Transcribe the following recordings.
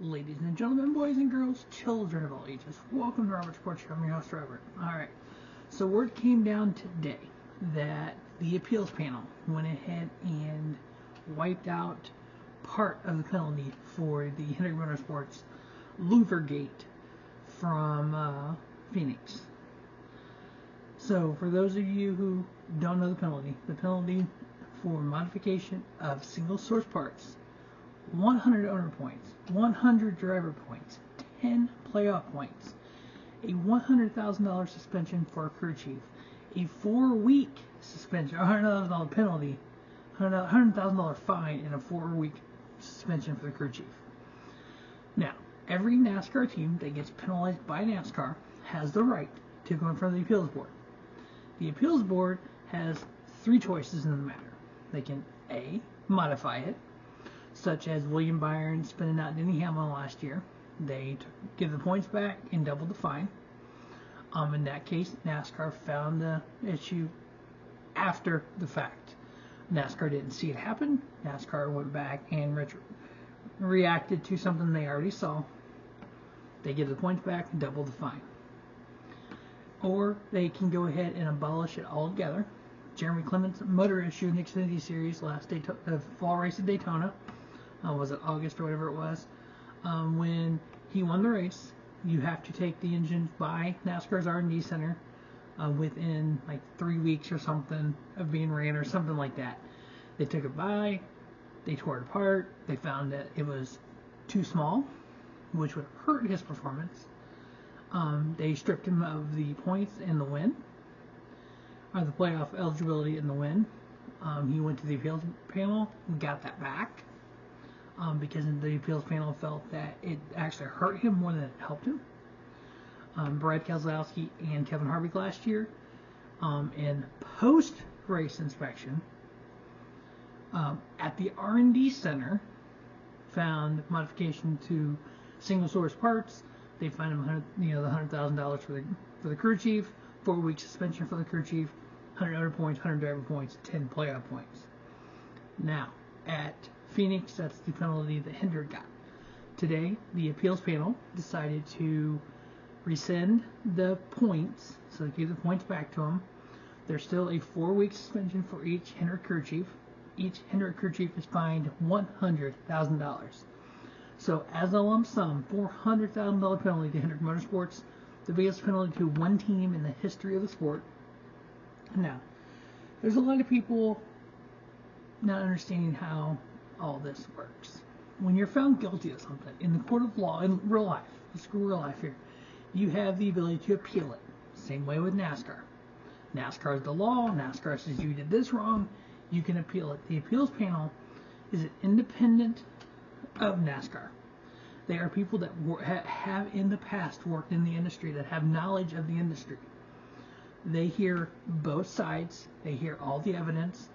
Ladies and gentlemen, boys and girls, children of all ages, welcome to Robert Sports Show. I'm your host, Robert. Alright, so word came down today that the appeals panel went ahead and wiped out part of the penalty for the Hendrick Motorsports louver gate from Phoenix. So, for those of you who don't know the penalty for modification of single source parts, 100 owner points, 100 driver points, 10 playoff points, a $100,000 suspension for a crew chief, a 4-week suspension, a $100,000 penalty, $100,000 fine, and a 4-week suspension for the crew chief. Now, every NASCAR team that gets penalized by NASCAR has the right to go in front of the appeals board. The appeals board has 3 choices in the matter. They can A, modify it, such as William Byron spinning out Denny Hamlin last year. They give the points back and double the fine. In that case, NASCAR found the issue after the fact. NASCAR didn't see it happen. NASCAR went back and reacted to something they already saw. They give the points back and double the fine. Or they can go ahead and abolish it altogether. Jeremy Clement's motor issue in the Xfinity Series last the fall race at Daytona, was it August or whatever it was, when he won the race, you have to take the engine by NASCAR's R&D center within like 3 weeks or something of being ran or something like that. They took it by, they tore it apart, they found that it was too small, which would hurt his performance. They stripped him of the points and the win, or the playoff eligibility in the win. He went to the appeals panel and got that back because the appeals panel felt that it actually hurt him more than it helped him. Brad Keselowski and Kevin Harvick last year, in post-race inspection at the R&D center, found modification to single source parts. They fined him, the $100,000 for the crew chief, 4-week suspension for the crew chief, 100 owner points, 100 driver points, 10 playoff points. Now, at Phoenix, that's the penalty that Hendrick got. Today, the appeals panel decided to rescind the points, so they gave the points back to him. There's still a 4-week suspension for each Hendrick crew chief. Each Hendrick crew chief is fined $100,000. So, as a lump sum, $400,000 penalty to Hendrick Motorsports, the biggest penalty to one team in the history of the sport. Now, there's a lot of people not understanding how all this works. When you're found guilty of something in the court of law, in real life, let's go real life here, you have the ability to appeal it. Same way with NASCAR. NASCAR is the law. NASCAR says you did this wrong. You can appeal it. The appeals panel is an independent of NASCAR. They are people that have in the past worked in the industry, that have knowledge of the industry. They hear both sides. They hear all the evidence.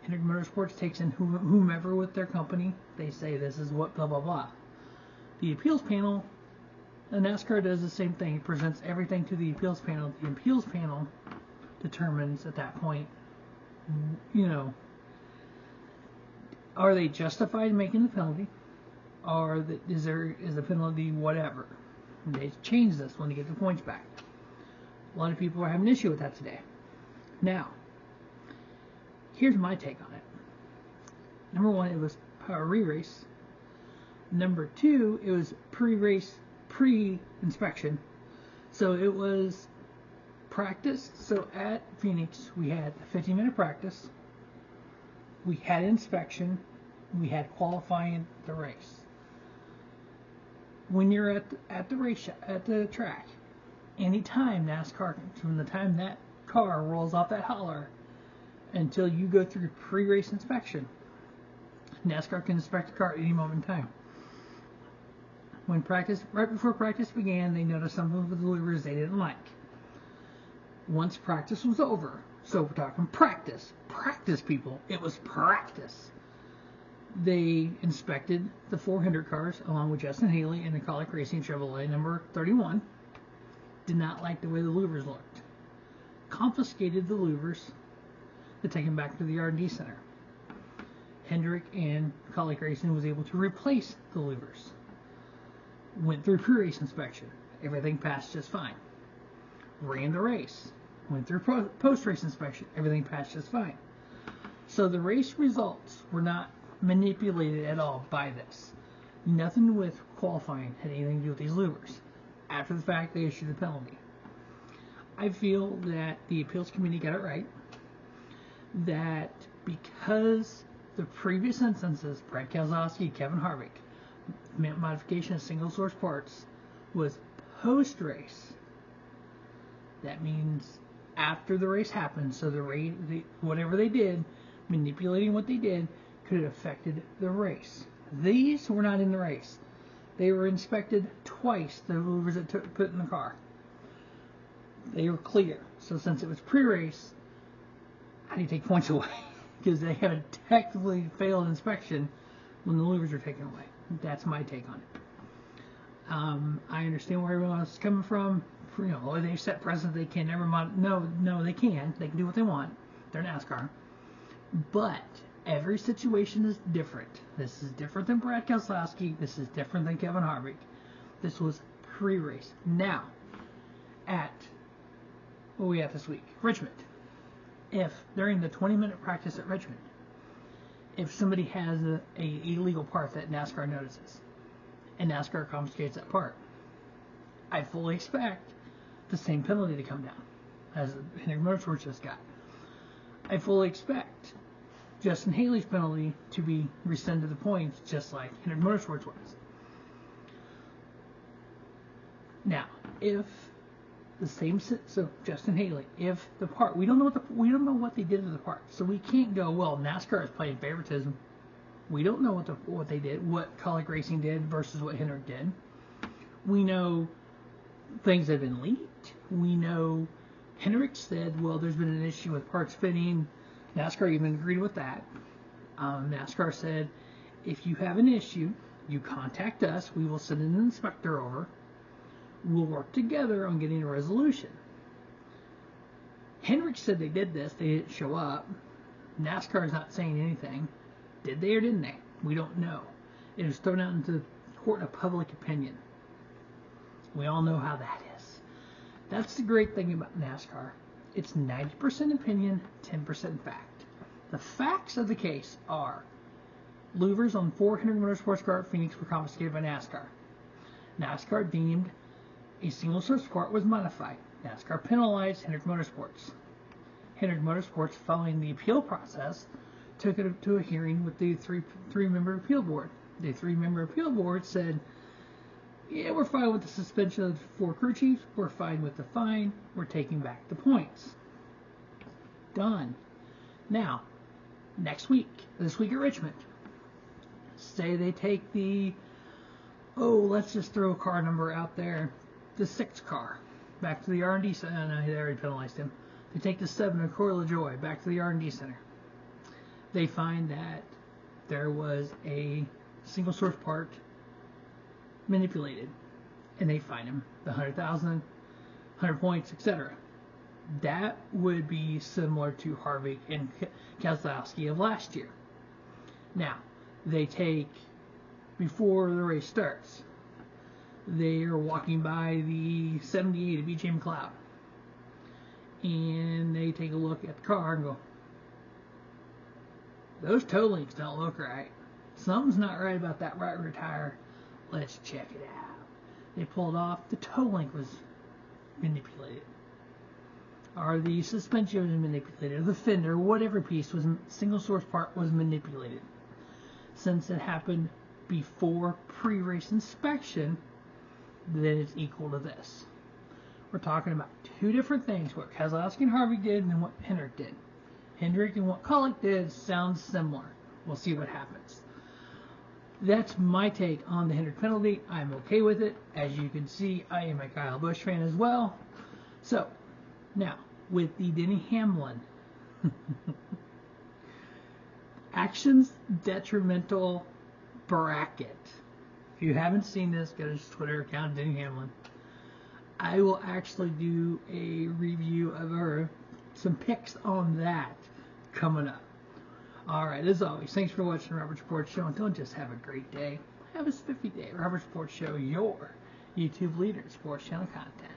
Hendrick Motorsports takes in whomever with their company. They say this is what blah, blah, blah. The appeals panel, NASCAR does the same thing. It presents everything to the appeals panel. The appeals panel determines at that point, are they justified in making the penalty? Or is the penalty whatever? And they change this when they get the points back. A lot of people are having an issue with that today. Now, here's my take on it. Number 1, it was a re-race. Number 2, it was pre-race, pre-inspection. So it was practice. So at Phoenix, we had a 15-minute practice. We had inspection. We had qualifying the race. When you're at the race at the track, anytime NASCAR, from the time that car rolls off that holler until you go through pre-race inspection, NASCAR can inspect the car at any moment in time. Right before practice began, they noticed something with the louvers they didn't like. Once practice was over, so we're talking practice, people, it was practice. They inspected the 400 cars along with Justin Haley and the Colic Racing Chevrolet number 31. Did not like the way the louvers looked. Confiscated the louvers to take them back to the R&D center. Hendrick and Colic Racing was able to replace the louvers. Went through pre-race inspection. Everything passed just fine. Ran the race. Went through post-race inspection. Everything passed just fine. So the race results were not manipulated at all by this. Nothing with qualifying had anything to do with these louvers. After the fact, they issued a penalty. I feel that the appeals committee got it right. That because the previous instances, Brad Keselowski, Kevin Harvick, modification of single source parts was post-race. That means after the race happened, so whatever they did, manipulating what they did, could have affected the race. These were not in the race. They were inspected twice, the louvers that put in the car. They were clear. So since it was pre-race, how do you take points away? Because they have a technically failed inspection when the louvers are taken away. That's my take on it. I understand where everyone else is coming from. They set precedent. They can never no, they can. They can do what they want. They're NASCAR. But every situation is different. This is different than Brad Keselowski. This is different than Kevin Harvick. This was pre-race. Now, what are we at this week? Richmond. If during the 20-minute practice at Richmond, if somebody has a illegal part that NASCAR notices, and NASCAR confiscates that part, I fully expect the same penalty to come down as Hendrick Motorsports just got. I fully expect Justin Haley's penalty to be rescinded the points just like Hendrick Motorsports was. Now, if the same, so Justin Haley, if the part, we don't know what they did to the part, so we can't go, well, NASCAR is playing favoritism. We don't know what they did, what Colic Racing did versus what Hendrick did. We know things have been leaked. We know Hendrick said, well, there's been an issue with parts fitting. NASCAR even agreed with that. NASCAR said, if you have an issue, you contact us. We will send an inspector over. We'll work together on getting a resolution. Hendrick said they did this. They didn't show up. NASCAR is not saying anything. Did they or didn't they? We don't know. It was thrown out into the court of public opinion. We all know how that is. That's the great thing about NASCAR. It's 90% opinion, 10% fact. The facts of the case are louvers on 400 motorsports car at Phoenix were confiscated by NASCAR. NASCAR deemed a single source part was modified. NASCAR penalized Hendrick Motorsports. Hendrick Motorsports, following the appeal process, took it to a hearing with the three-member appeal board. The three-member appeal board said, yeah, we're fine with the suspension of the 4 crew chiefs. We're fine with the fine. We're taking back the points. Done. Now, this week at Richmond, say they take let's just throw a car number out there, the 6 car, back to the R&D center. No, they already penalized him. They take the 7 of Corey LaJoie back to the R&D center. They find that there was a single source part manipulated, and they fine him the 100,000, 100 points, etc. That would be similar to Harvick and Keselowski of last year. Now, they take, before the race starts, they are walking by the 78 of BJ McLeod, and they take a look at the car and go, those toe links don't look right. Something's not right about that right rear tire. Let's check it out. They pulled off. The toe link was manipulated. Or the suspension was manipulated. Or the fender, whatever piece was single source part was manipulated. Since it happened before pre-race inspection, then it's equal to this. We're talking about 2 different things. What Keselowski and Harvick did and what Hendrick did. Hendrick and what Colic did sounds similar. We'll see what happens. That's my take on the Hendrick penalty. I'm okay with it. As you can see, I am a Kyle Busch fan as well. So, now, with the Denny Hamlin actions detrimental bracket. If you haven't seen this, go to his Twitter account, Denny Hamlin. I will actually do a review of some picks on that coming up. Alright, as always, thanks for watching the Robert Sports Show. And don't just have a great day. have a spiffy day. Robert Sports Show, your YouTube leader in sports channel content.